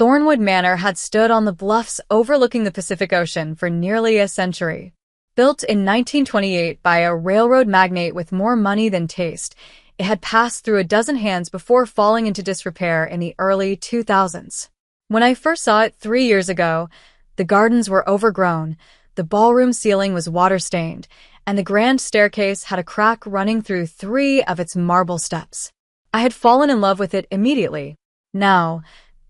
Thornwood Manor had stood on the bluffs overlooking the Pacific Ocean for nearly a century. Built in 1928 by a railroad magnate with more money than taste, it had passed through a dozen hands before falling into disrepair in the early 2000s. When I first saw it 3 years ago, the gardens were overgrown, the ballroom ceiling was water-stained, and the grand staircase had a crack running through 3 of its marble steps. I had fallen in love with it immediately. Now,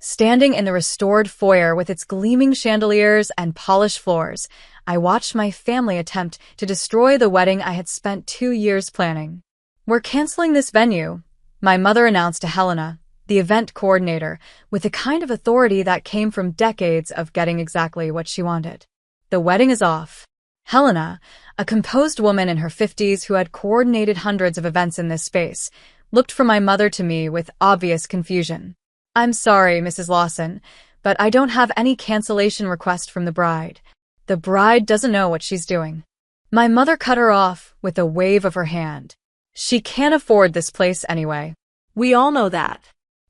standing in the restored foyer with its gleaming chandeliers and polished floors, I watched my family attempt to destroy the wedding I had spent 2 years planning. "We're canceling this venue," my mother announced to Helena, the event coordinator, with the kind of authority that came from decades of getting exactly what she wanted. "The wedding is off." Helena, a composed woman in her 50s who had coordinated hundreds of events in this space, looked from my mother to me with obvious confusion. "I'm sorry, Mrs. Lawson, but I don't have any cancellation request from the bride. The bride doesn't know what she's doing." My mother cut her off with a wave of her hand. "She can't afford this place anyway. We all know that.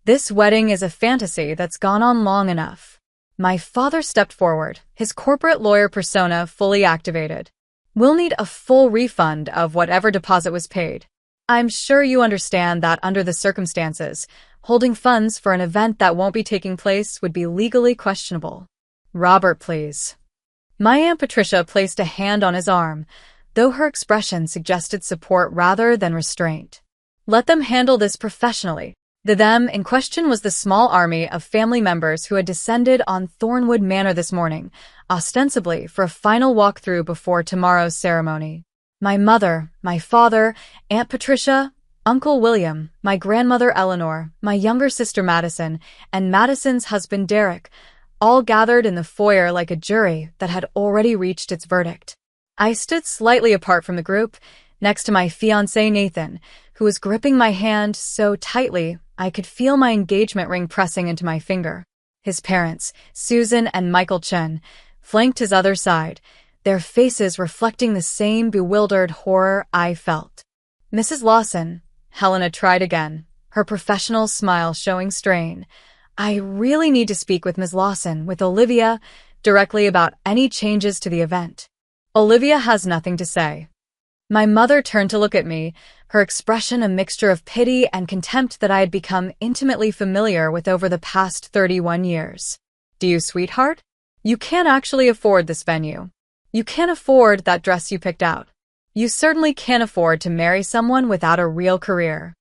This wedding is a fantasy that's gone on long enough." My father stepped forward, his corporate lawyer persona fully activated. "We'll need a full refund of whatever deposit was paid. I'm sure you understand that under the circumstances, holding funds for an event that won't be taking place would be legally questionable." "Robert, please." My Aunt Patricia placed a hand on his arm, though her expression suggested support rather than restraint. "Let them handle this professionally." The them in question was the small army of family members who had descended on Thornwood Manor this morning, ostensibly for a final walkthrough before tomorrow's ceremony. My mother, my father, Aunt Patricia, Uncle William, my grandmother Eleanor, my younger sister Madison, and Madison's husband Derek, all gathered in the foyer like a jury that had already reached its verdict. I stood slightly apart from the group, next to my fiancé Nathan, who was gripping my hand so tightly I could feel my engagement ring pressing into my finger. His parents, Susan and Michael Chen, flanked his other side, their faces reflecting the same bewildered horror I felt. "Mrs. Lawson," Helena tried again, her professional smile showing strain. "I really need to speak with Ms. Lawson, with Olivia, directly about any changes to the event." "Olivia has nothing to say." My mother turned to look at me, her expression a mixture of pity and contempt that I had become intimately familiar with over the past 31 years. "Do you, sweetheart? You can't actually afford this venue. You can't afford that dress you picked out. You certainly can't afford to marry someone without a real career."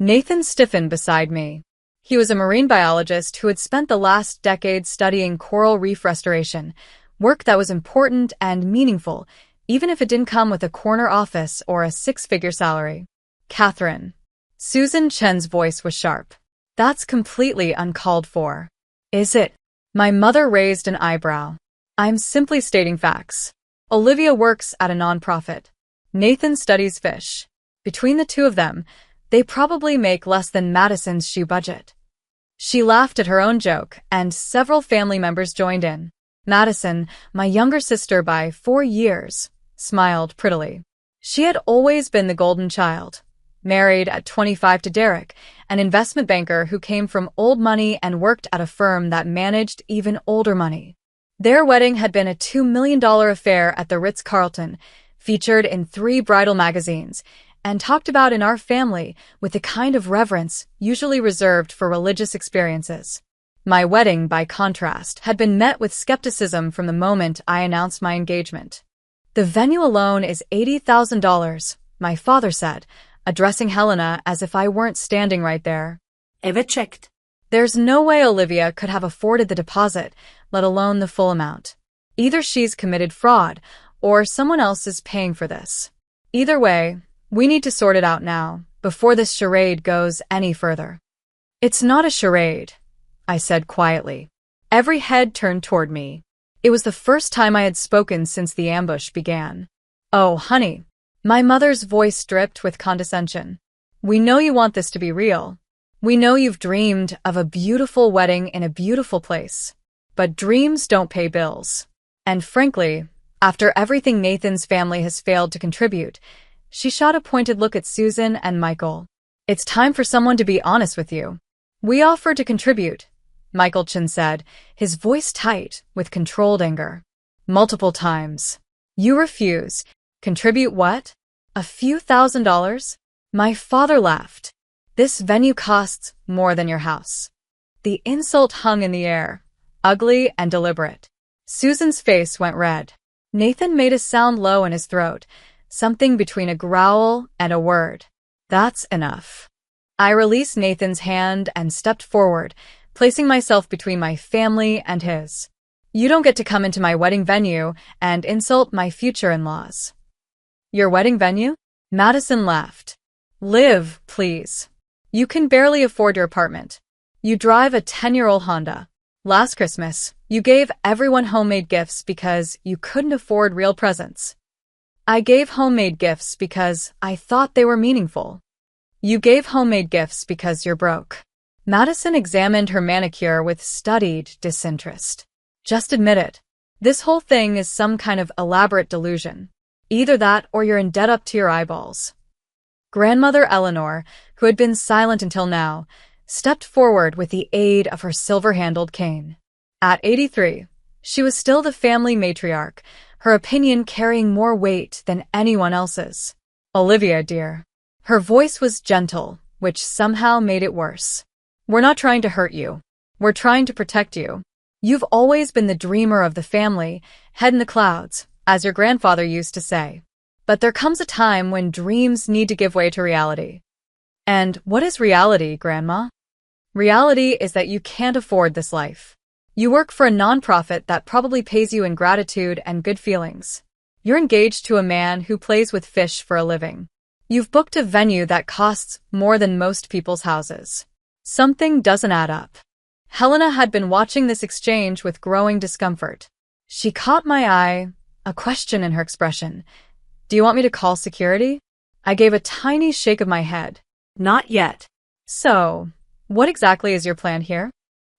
Nathan stiffened beside me. He was a marine biologist who had spent the last decade studying coral reef restoration, work that was important and meaningful, even if it didn't come with a corner office or a 6-figure salary. "Catherine." Susan Chen's voice was sharp. "That's completely uncalled for." "Is it?" My mother raised an eyebrow. "I'm simply stating facts. Olivia works at a nonprofit. Nathan studies fish. Between the two of them, they probably make less than Madison's shoe budget." She laughed at her own joke, and several family members joined in. Madison, my younger sister by 4 years, smiled prettily. She had always been the golden child, married at 25 to Derek, an investment banker who came from old money and worked at a firm that managed even older money. Their wedding had been a $2 million affair at the Ritz-Carlton, featured in 3 bridal magazines, and talked about in our family with the kind of reverence usually reserved for religious experiences. My wedding, by contrast, had been met with skepticism from the moment I announced my engagement. "The venue alone is $80,000, my father said, addressing Helena as if I weren't standing right there. "Ever checked?" "There's no way Olivia could have afforded the deposit, let alone the full amount. Either she's committed fraud, or someone else is paying for this. Either way, we need to sort it out now, before this charade goes any further." "It's not a charade," I said quietly. Every head turned toward me. It was the first time I had spoken since the ambush began. "Oh, honey." My mother's voice dripped with condescension. "We know you want this to be real. We know you've dreamed of a beautiful wedding in a beautiful place. But dreams don't pay bills. And frankly, after everything Nathan's family has failed to contribute," she shot a pointed look at Susan and Michael, "it's time for someone to be honest with you. We offered to contribute, Michaelchin said, his voice tight with controlled anger. Multiple times. You refuse. Contribute what? A few $1,000s? My father laughed. This venue costs more than your house. The insult hung in the air, ugly and deliberate. Susan's face went red. Nathan made a sound low in his throat, something between a growl and a word. That's enough. I released Nathan's hand and stepped forward, placing myself between my family and his. You don't get to come into my wedding venue and insult my future in-laws. Your wedding venue? Madison laughed. Live, please. You can barely afford your apartment. You drive a 10-year-old Honda. Last Christmas, you gave everyone homemade gifts because you couldn't afford real presents. I gave homemade gifts because I thought they were meaningful. You gave homemade gifts because you're broke. Madison examined her manicure with studied disinterest. Just admit it. This whole thing is some kind of elaborate delusion. Either that or you're in debt up to your eyeballs. Grandmother Eleanor, who had been silent until now, stepped forward with the aid of her silver-handled cane. At 83, she was still the family matriarch, her opinion carrying more weight than anyone else's. Olivia, dear. Her voice was gentle, which somehow made it worse. We're not trying to hurt you. We're trying to protect you. You've always been the dreamer of the family, head in the clouds, as your grandfather used to say. But there comes a time when dreams need to give way to reality. And what is reality, Grandma? Reality is that you can't afford this life. You work for a nonprofit that probably pays you in gratitude and good feelings. You're engaged to a man who plays with fish for a living. You've booked a venue that costs more than most people's houses. Something doesn't add up. Helena had been watching this exchange with growing discomfort. She caught my eye, a question in her expression. Do you want me to call security? I gave a tiny shake of my head. Not yet. So, what exactly is your plan here?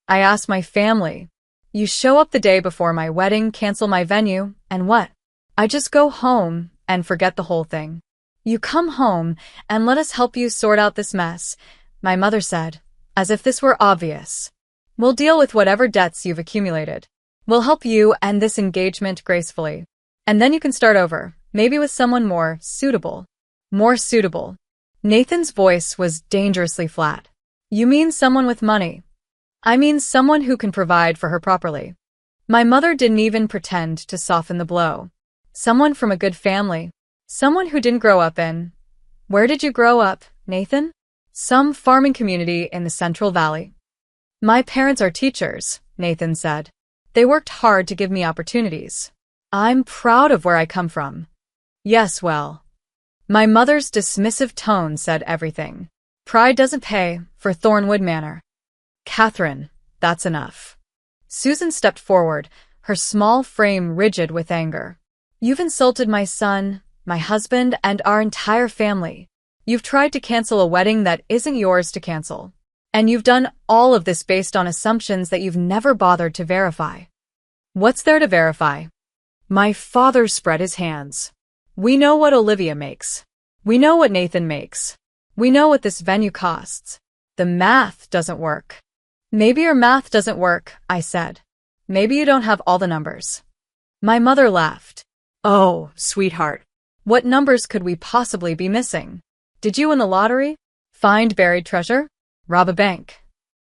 I asked my family. You show up the day before my wedding, cancel my venue, and what? I just go home and forget the whole thing. You come home and let us help you sort out this mess, my mother said, as if this were obvious. We'll deal with whatever debts you've accumulated. We'll help you end this engagement gracefully. And then you can start over, maybe with someone more suitable. More suitable. Nathan's voice was dangerously flat. You mean someone with money? I mean someone who can provide for her properly. My mother didn't even pretend to soften the blow. Someone from a good family. Someone who didn't grow up in... Where did you grow up, Nathan? Some farming community in the Central Valley. My parents are teachers, Nathan said. They worked hard to give me opportunities. I'm proud of where I come from. Yes, well. My mother's dismissive tone said everything. Pride doesn't pay for Thornwood Manor. Catherine, that's enough. Susan stepped forward, her small frame rigid with anger. You've insulted my son, my husband, and our entire family. You've tried to cancel a wedding that isn't yours to cancel. And you've done all of this based on assumptions that you've never bothered to verify. What's there to verify? My father spread his hands. We know what Olivia makes. We know what Nathan makes. We know what this venue costs. The math doesn't work. Maybe your math doesn't work, I said. Maybe you don't have all the numbers. My mother laughed. Oh, sweetheart. What numbers could we possibly be missing? Did you win the lottery? Find buried treasure? Rob a bank?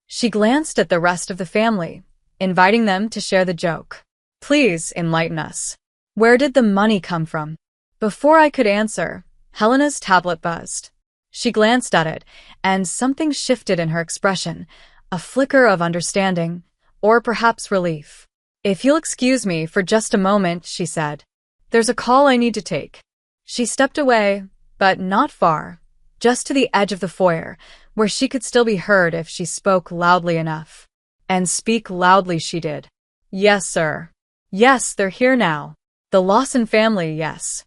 She glanced at the rest of the family, inviting them to share the joke. Please enlighten us. Where did the money come from? Before I could answer, Helena's tablet buzzed. She glanced at it, and something shifted in her expression, a flicker of understanding, or perhaps relief. If you'll excuse me for just a moment, she said. There's a call I need to take. She stepped away, but not far, just to the edge of the foyer, where she could still be heard if she spoke loudly enough. And speak loudly she did. Yes, sir. Yes, they're here now. The Lawson family, yes.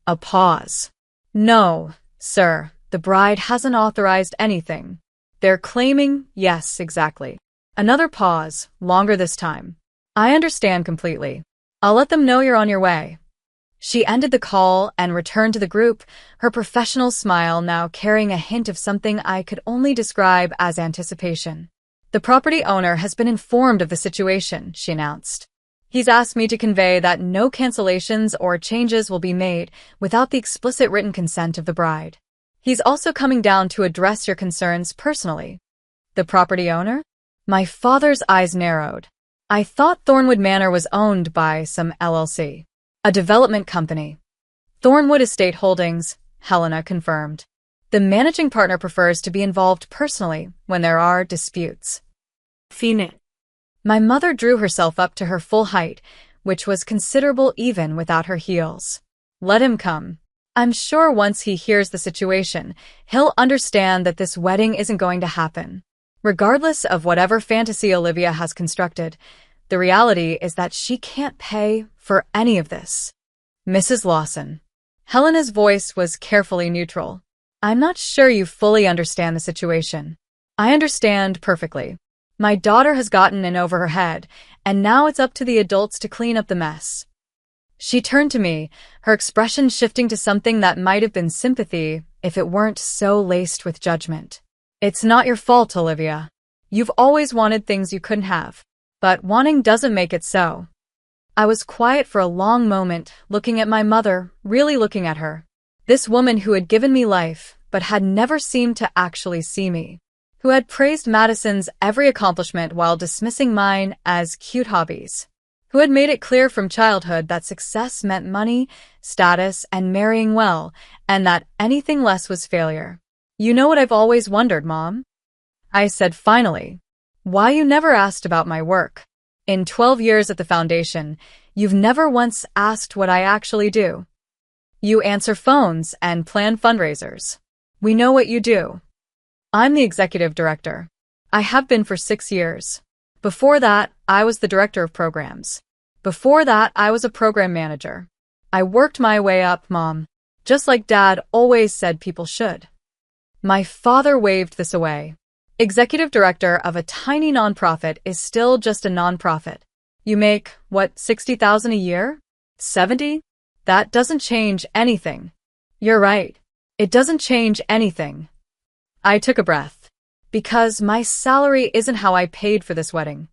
A pause. No, sir, the bride hasn't authorized anything. They're claiming, yes, exactly. Another pause, longer this time. I understand completely. I'll let them know you're on your way. She ended the call and returned to the group, her professional smile now carrying a hint of something I could only describe as anticipation. The property owner has been informed of the situation, she announced. He's asked me to convey that no cancellations or changes will be made without the explicit written consent of the bride. He's also coming down to address your concerns personally. The property owner? My father's eyes narrowed. I thought Thornwood Manor was owned by some LLC. A development company. Thornwood Estate Holdings, Helena confirmed. The managing partner prefers to be involved personally when there are disputes. Phoenix. My mother drew herself up to her full height, which was considerable even without her heels. Let him come. I'm sure once he hears the situation, he'll understand that this wedding isn't going to happen. Regardless of whatever fantasy Olivia has constructed, the reality is that she can't pay for any of this. Mrs. Lawson. Helena's voice was carefully neutral. I'm not sure you fully understand the situation. I understand perfectly. My daughter has gotten in over her head, and now it's up to the adults to clean up the mess. She turned to me, her expression shifting to something that might have been sympathy if it weren't so laced with judgment. It's not your fault, Olivia. You've always wanted things you couldn't have, but wanting doesn't make it so. I was quiet for a long moment, looking at my mother, really looking at her. This woman who had given me life, but had never seemed to actually see me. Who had praised Madison's every accomplishment while dismissing mine as cute hobbies. Who had made it clear from childhood that success meant money, status, and marrying well, and that anything less was failure. You know what I've always wondered, Mom? I said finally. Why you never asked about my work. In 12 years at the foundation, you've never once asked what I actually do. You answer phones and plan fundraisers. We know what you do. I'm the executive director. I have been for 6 years. Before that, I was the director of programs. Before that, I was a program manager. I worked my way up, Mom, just like Dad always said people should. My father waved this away. Executive director of a tiny nonprofit is still just a nonprofit. You make, what, $60,000 a year? 70? That doesn't change anything. You're right. It doesn't change anything. I took a breath. Because my salary isn't how I paid for this wedding.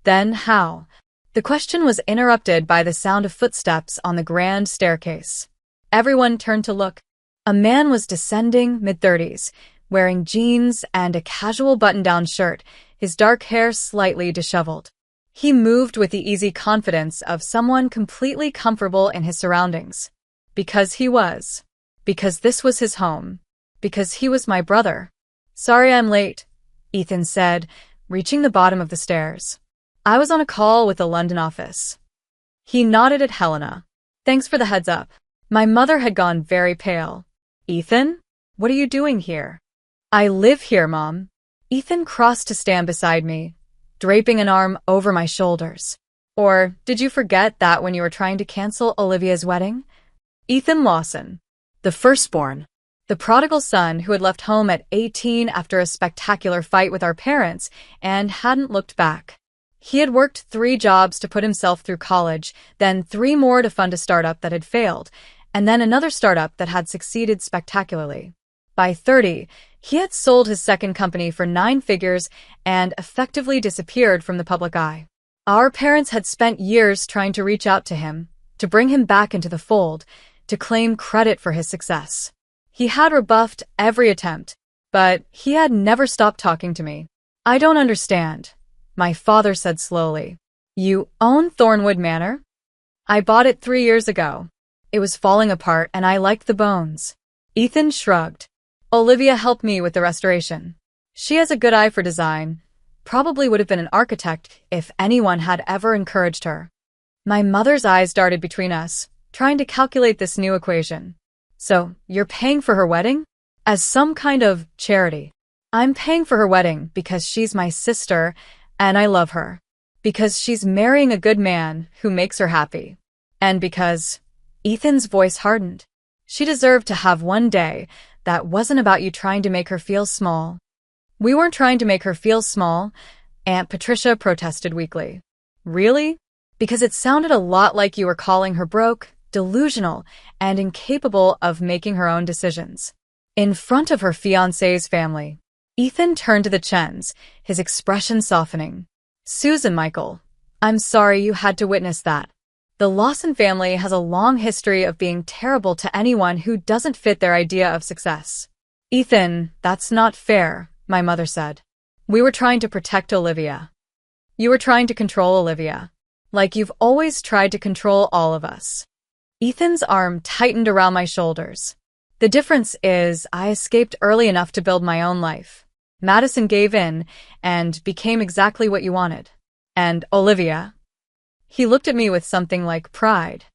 Then how? The question was interrupted by the sound of footsteps on the grand staircase. Everyone turned to look. A man was descending, mid-30s, wearing jeans and a casual button-down shirt, his dark hair slightly disheveled. He moved with the easy confidence of someone completely comfortable in his surroundings. Because he was. Because this was his home. Because he was my brother. Sorry I'm late, Ethan said, reaching the bottom of the stairs. I was on a call with the London office. He nodded at Helena. Thanks for the heads up. My mother had gone very pale. Ethan? What are you doing here? I live here, Mom. Ethan crossed to stand beside me, draping an arm over my shoulders. Or did you forget that when you were trying to cancel Olivia's wedding? Ethan Lawson, the firstborn. The prodigal son who had left home at 18 after a spectacular fight with our parents and hadn't looked back. He had worked 3 jobs to put himself through college, then 3 more to fund a startup that had failed, and then another startup that had succeeded spectacularly. By 30, he had sold his second company for 9 figures and effectively disappeared from the public eye. Our parents had spent years trying to reach out to him, to bring him back into the fold, to claim credit for his success. He had rebuffed every attempt, but he had never stopped talking to me. I don't understand, my father said slowly. You own Thornwood Manor? I bought it 3 years ago. It was falling apart and I liked the bones. Ethan shrugged. Olivia helped me with the restoration. She has a good eye for design. Probably would have been an architect if anyone had ever encouraged her. My mother's eyes darted between us, trying to calculate this new equation. So, you're paying for her wedding? As some kind of charity. I'm paying for her wedding because she's my sister and I love her. Because she's marrying a good man who makes her happy. And because Ethan's voice hardened. She deserved to have one day that wasn't about you trying to make her feel small. We weren't trying to make her feel small, Aunt Patricia protested weakly. Really? Because it sounded a lot like you were calling her broke, delusional, and incapable of making her own decisions. In front of her fiancé's family. Ethan turned to the Chens, his expression softening. Susan Michael, I'm sorry you had to witness that. The Lawson family has a long history of being terrible to anyone who doesn't fit their idea of success. Ethan, that's not fair, my mother said. We were trying to protect Olivia. You were trying to control Olivia. Like you've always tried to control all of us. Ethan's arm tightened around my shoulders. The difference is I escaped early enough to build my own life. Madison gave in and became exactly what you wanted. And Olivia? He looked at me with something like pride.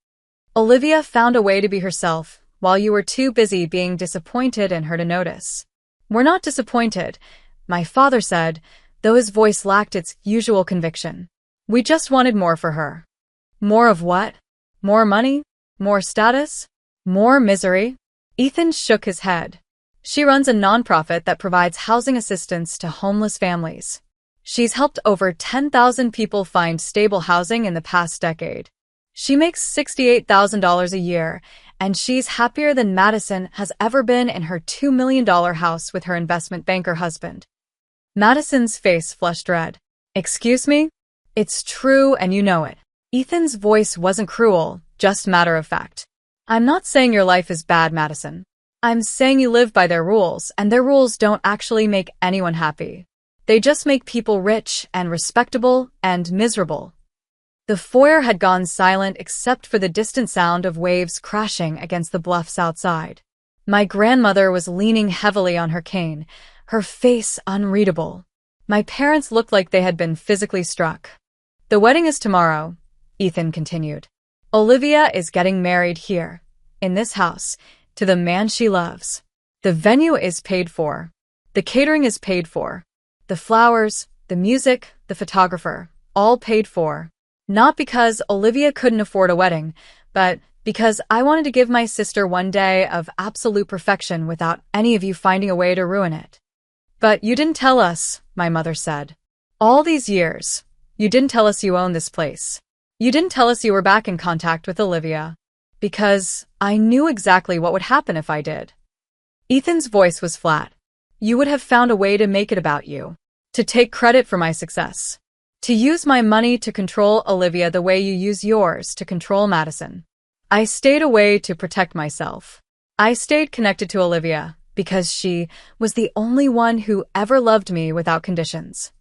Olivia found a way to be herself, while you were too busy being disappointed in her to notice. We're not disappointed, my father said, though his voice lacked its usual conviction. We just wanted more for her. More of what? More money? More status? More misery? Ethan shook his head. She runs a nonprofit that provides housing assistance to homeless families. She's helped over 10,000 people find stable housing in the past decade. She makes $68,000 a year, and she's happier than Madison has ever been in her $2 million house with her investment banker husband. Madison's face flushed red. Excuse me? It's true and you know it. Ethan's voice wasn't cruel, just matter of fact. I'm not saying your life is bad, Madison. I'm saying you live by their rules, and their rules don't actually make anyone happy. They just make people rich and respectable and miserable. The foyer had gone silent except for the distant sound of waves crashing against the bluffs outside. My grandmother was leaning heavily on her cane, her face unreadable. My parents looked like they had been physically struck. The wedding is tomorrow, Ethan continued. Olivia is getting married here, in this house, to the man she loves. The venue is paid for. The catering is paid for. The flowers, the music, the photographer, all paid for. Not because Olivia couldn't afford a wedding, but because I wanted to give my sister one day of absolute perfection without any of you finding a way to ruin it. But you didn't tell us, my mother said. All these years, you didn't tell us you owned this place. You didn't tell us you were back in contact with Olivia. Because I knew exactly what would happen if I did. Ethan's voice was flat. You would have found a way to make it about you. To take credit for my success. To use my money to control Olivia the way you use yours to control Madison. I stayed away to protect myself. I stayed connected to Olivia because she was the only one who ever loved me without conditions.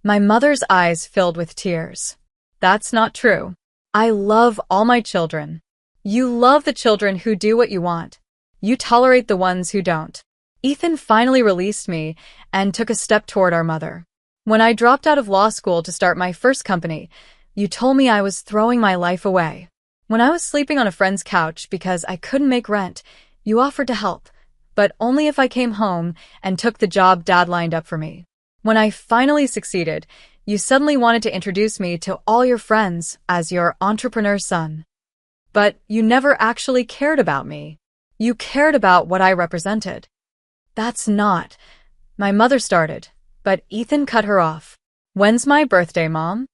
My mother's eyes filled with tears. That's not true. I love all my children. You love the children who do what you want. You tolerate the ones who don't. Ethan finally released me and took a step toward our mother. When I dropped out of law school to start my first company, you told me I was throwing my life away. When I was sleeping on a friend's couch because I couldn't make rent, you offered to help, but only if I came home and took the job Dad lined up for me. When I finally succeeded, you suddenly wanted to introduce me to all your friends as your entrepreneur son. But you never actually cared about me. You cared about what I represented. That's not. My mother started, but Ethan cut her off. When's my birthday, Mom?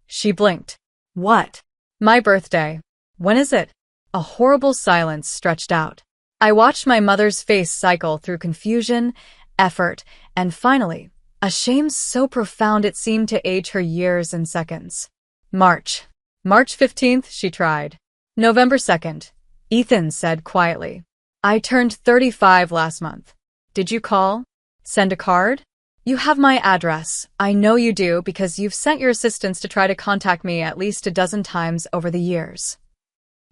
She blinked. What? My birthday. When is it? A horrible silence stretched out. I watched my mother's face cycle through confusion, effort, and finally, a shame so profound it seemed to age her years and seconds. March 15th, she tried. November 2nd, Ethan said quietly. I turned 35 last month. Did you call? Send a card? You have my address. I know you do because you've sent your assistants to try to contact me at least a dozen times over the years.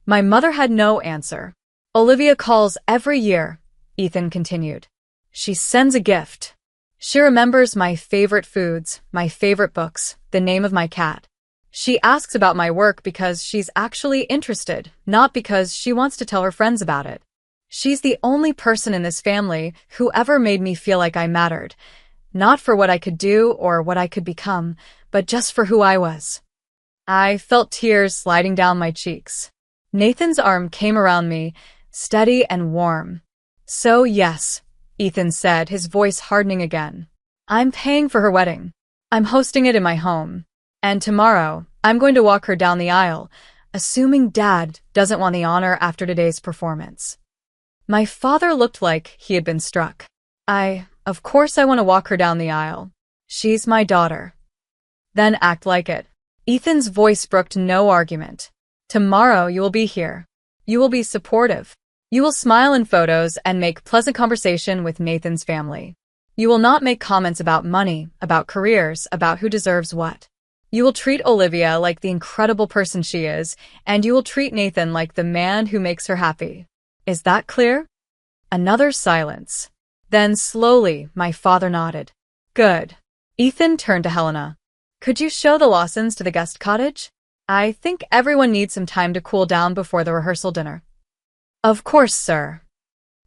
My mother had no answer. Olivia calls every year, Ethan continued. She sends a gift. She remembers my favorite foods, my favorite books, the name of my cat. She asks about my work because she's actually interested, not because she wants to tell her friends about it. She's the only person in this family who ever made me feel like I mattered, not for what I could do or what I could become, but just for who I was. I felt tears sliding down my cheeks. Nathan's arm came around me, steady and warm. So yes, Ethan said, his voice hardening again. I'm paying for her wedding. I'm hosting it in my home. And tomorrow, I'm going to walk her down the aisle, assuming Dad doesn't want the honor after today's performance. My father looked like he had been struck. I Of course I want to walk her down the aisle. She's my daughter. Then act like it. Ethan's voice brooked no argument. Tomorrow you will be here. You will be supportive. You will smile in photos and make pleasant conversation with Nathan's family. You will not make comments about money, about careers, about who deserves what. You will treat Olivia like the incredible person she is, and you will treat Nathan like the man who makes her happy. Is that clear? Another silence. Then slowly, my father nodded. Good. Ethan turned to Helena. Could you show the Lawsons to the guest cottage? I think everyone needs some time to cool down before the rehearsal dinner. Of course, sir.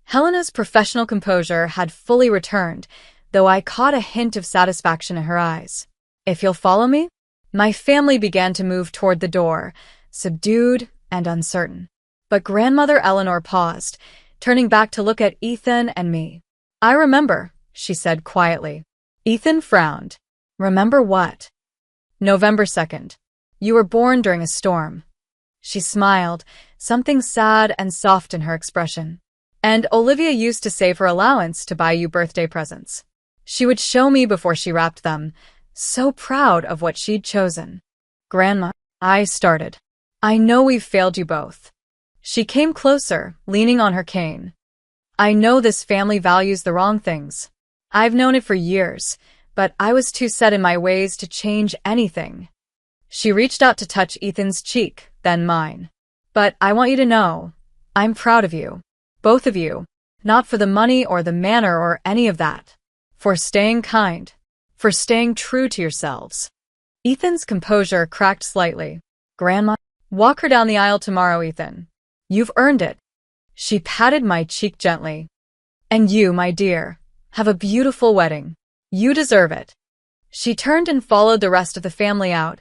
Helena's professional composure had fully returned, though I caught a hint of satisfaction in her eyes. If you'll follow me? My family began to move toward the door, subdued and uncertain. But Grandmother Eleanor paused, turning back to look at Ethan and me. I remember, she said quietly. Ethan frowned. Remember what? November 2nd. You were born during a storm. She smiled, something sad and soft in her expression. And Olivia used to save her allowance to buy you birthday presents. She would show me before she wrapped them, so proud of what she'd chosen. Grandma, I started. I know we've failed you both. She came closer, leaning on her cane. I know this family values the wrong things. I've known it for years, but I was too set in my ways to change anything. She reached out to touch Ethan's cheek, then mine. But I want you to know, I'm proud of you. Both of you. Not for the money or the manor or any of that. For staying kind. For staying true to yourselves. Ethan's composure cracked slightly. Grandma, walk her down the aisle tomorrow, Ethan. You've earned it. She patted my cheek gently. And you, my dear, have a beautiful wedding. You deserve it. She turned and followed the rest of the family out,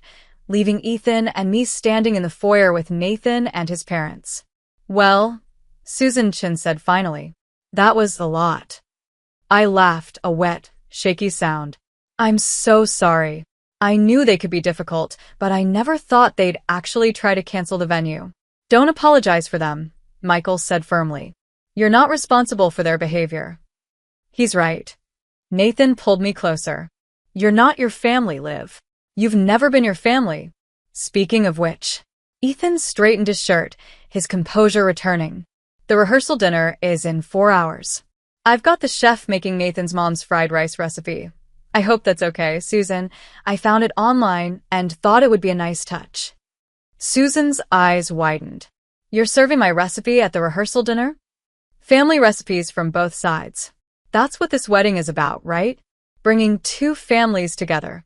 leaving Ethan and me standing in the foyer with Nathan and his parents. Well, Susan Chin said finally, that was a lot. I laughed, a wet, shaky sound. I'm so sorry. I knew they could be difficult, but I never thought they'd actually try to cancel the venue. Don't apologize for them, Michael said firmly. You're not responsible for their behavior. He's right. Nathan pulled me closer. You're not your family, Liv. You've never been your family. Speaking of which, Ethan straightened his shirt, his composure returning. The rehearsal dinner is in 4 hours. I've got the chef making Nathan's mom's fried rice recipe. I hope that's okay, Susan. I found it online and thought it would be a nice touch. Susan's eyes widened. You're serving my recipe at the rehearsal dinner? Family recipes from both sides. That's what this wedding is about, right? Bringing two families together.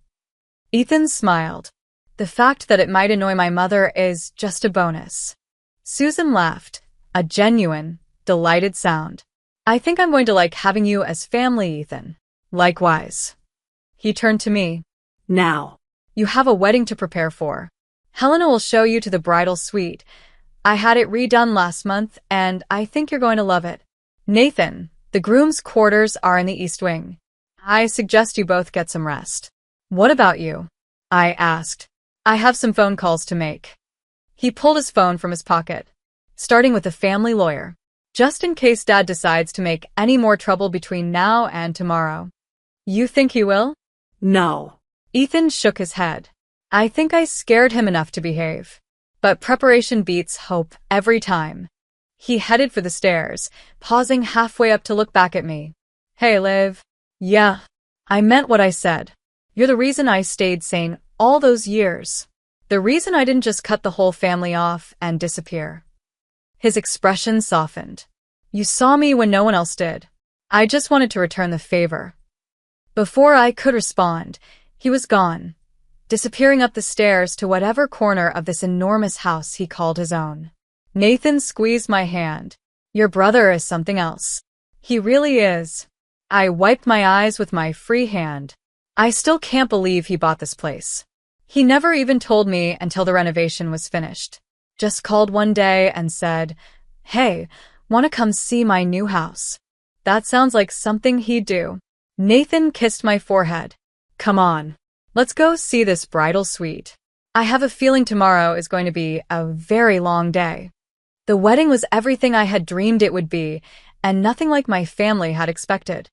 Ethan smiled. The fact that it might annoy my mother is just a bonus. Susan laughed, a genuine, delighted sound. I think I'm going to like having you as family, Ethan. Likewise. He turned to me. Now, you have a wedding to prepare for. Helena will show you to the bridal suite. I had it redone last month, and I think you're going to love it. Nathan, the groom's quarters are in the East Wing. I suggest you both get some rest. What about you? I asked. I have some phone calls to make. He pulled his phone from his pocket, starting with the family lawyer, just in case Dad decides to make any more trouble between now and tomorrow. You think he will? No. Ethan shook his head. I think I scared him enough to behave. But preparation beats hope every time. He headed for the stairs, pausing halfway up to look back at me. Hey, Liv. Yeah, I meant what I said. You're the reason I stayed sane all those years. The reason I didn't just cut the whole family off and disappear. His expression softened. You saw me when no one else did. I just wanted to return the favor. Before I could respond, he was gone, disappearing up the stairs to whatever corner of this enormous house he called his own. Nathan squeezed my hand. Your brother is something else. He really is. I wiped my eyes with my free hand. I still can't believe he bought this place. He never even told me until the renovation was finished. Just called one day and said, Hey, wanna come see my new house? That sounds like something he'd do. Nathan kissed my forehead. Come on. Let's go see this bridal suite. I have a feeling tomorrow is going to be a very long day. The wedding was everything I had dreamed it would be, and nothing like my family had expected.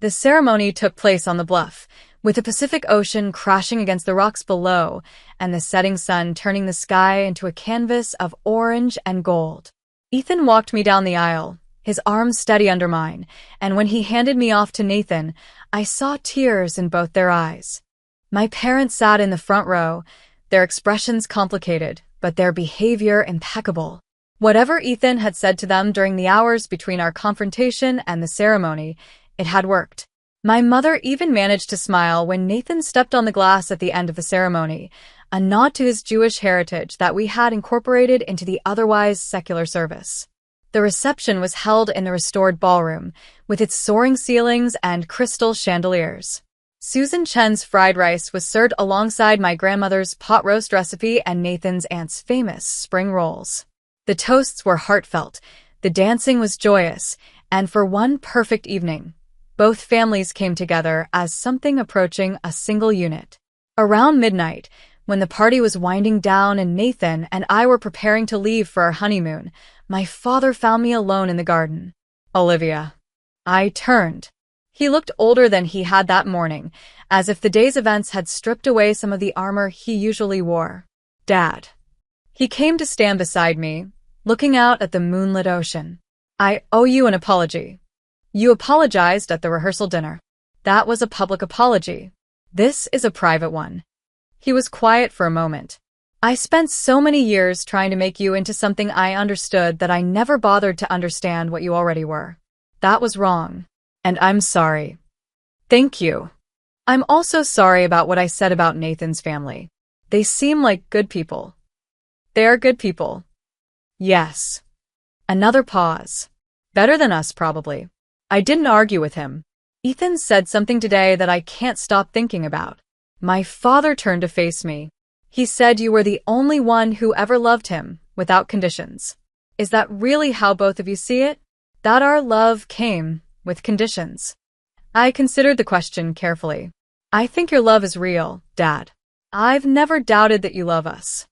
The ceremony took place on the bluff, with the Pacific Ocean crashing against the rocks below and the setting sun turning the sky into a canvas of orange and gold. Ethan walked me down the aisle, his arms steady under mine, and when he handed me off to Nathan, I saw tears in both their eyes. My parents sat in the front row, their expressions complicated, but their behavior impeccable. Whatever Ethan had said to them during the hours between our confrontation and the ceremony, it had worked. My mother even managed to smile when Nathan stepped on the glass at the end of the ceremony, a nod to his Jewish heritage that we had incorporated into the otherwise secular service. The reception was held in the restored ballroom, with its soaring ceilings and crystal chandeliers. Susan Chen's fried rice was served alongside my grandmother's pot roast recipe and Nathan's aunt's famous spring rolls. The toasts were heartfelt, the dancing was joyous, and for one perfect evening, both families came together as something approaching a single unit. Around midnight, when the party was winding down and Nathan and I were preparing to leave for our honeymoon, my father found me alone in the garden. Olivia. I turned. He looked older than he had that morning, as if the day's events had stripped away some of the armor he usually wore. Dad. He came to stand beside me, looking out at the moonlit ocean. I owe you an apology. You apologized at the rehearsal dinner. That was a public apology. This is a private one. He was quiet for a moment. I spent so many years trying to make you into something I understood that I never bothered to understand what you already were. That was wrong. And I'm sorry. Thank you. I'm also sorry about what I said about Nathan's family. They seem like good people. They are good people. Yes. Another pause. Better than us, probably. I didn't argue with him. Ethan said something today that I can't stop thinking about. My father turned to face me. He said you were the only one who ever loved him, without conditions. Is that really how both of you see it? That our love came with conditions? I considered the question carefully. I think your love is real, Dad. I've never doubted that you love us.